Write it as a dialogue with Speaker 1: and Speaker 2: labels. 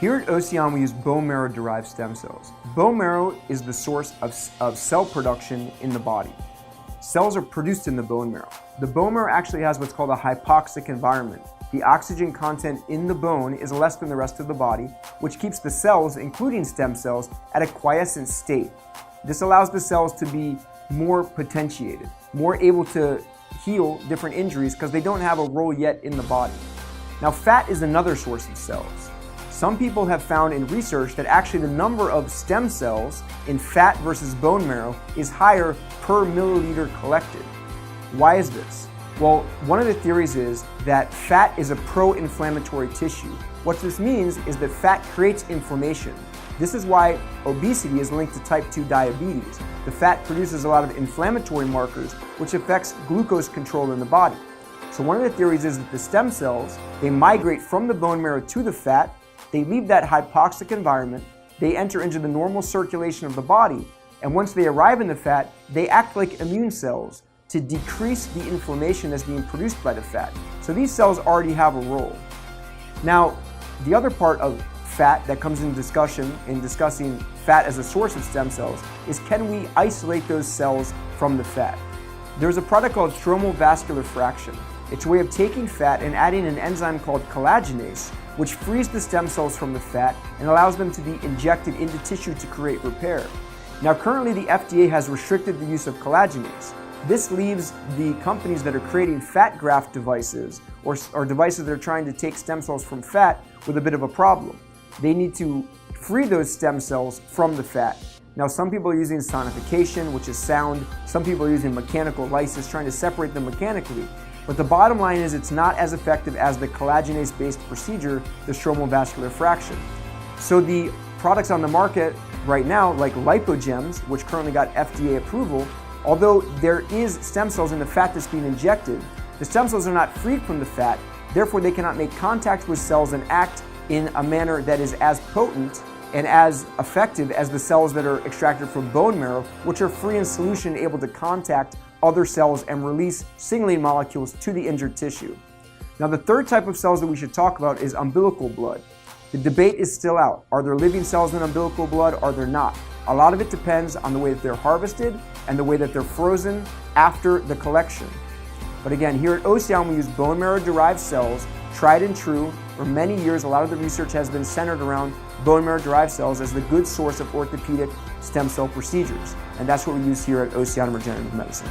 Speaker 1: Here at Ocean, we use bone marrow-derived stem cells. Bone marrow is the source of cell production in the body. Cells are produced in the bone marrow. The bone marrow actually has what's called a hypoxic environment. The oxygen content in the bone is less than the rest of the body, which keeps the cells, including stem cells, at a quiescent state. This allows the cells to be more potentiated, more able to heal different injuries because they don't have a role yet in the body. Now, fat is another source of cells. Some people have found in research that actually the number of stem cells in fat versus bone marrow is higher per milliliter collected. Why is this? Well, one of the theories is that fat is a pro-inflammatory tissue. What this means is that fat creates inflammation. This is why obesity is linked to type 2 diabetes. The fat produces a lot of inflammatory markers, which affects glucose control in the body. So one of the theories is that the stem cells, they migrate from the bone marrow to the fat, they leave that hypoxic environment, they enter into the normal circulation of the body, and once they arrive in the fat, they act like immune cells to decrease the inflammation that's being produced by the fat. So these cells already have a role. Now, the other part of fat that comes into discussion in discussing fat as a source of stem cells is, can we isolate those cells from the fat? There's a product called stromal vascular fraction. It's a way of taking fat and adding an enzyme called collagenase, which frees the stem cells from the fat and allows them to be injected into tissue to create repair. Now, currently the FDA has restricted the use of collagenase. This leaves the companies that are creating fat graft devices or devices that are trying to take stem cells from fat with a bit of a problem. They need to free those stem cells from the fat. Now, some people are using sonification, which is sound. Some people are using mechanical lysis, trying to separate them mechanically. But the bottom line is it's not as effective as the collagenase-based procedure, the stromal vascular fraction. So the products on the market right now, like lipogems, which currently got FDA approval, although there is stem cells in the fat that's being injected, the stem cells are not freed from the fat, therefore they cannot make contact with cells and act in a manner that is as potent and as effective as the cells that are extracted from bone marrow, which are free in solution, able to contact other cells and release signaling molecules to the injured tissue. Now, the third type of cells that we should talk about is umbilical blood. The debate is still out. Are there living cells in umbilical blood? Are there not? A lot of it depends on the way that they're harvested and the way that they're frozen after the collection. But again, here at Ocean, we use bone marrow-derived cells, tried and true. For many years, a lot of the research has been centered around bone marrow-derived cells as the good source of orthopedic stem cell procedures. And that's what we use here at Ocean Regenerative Medicine.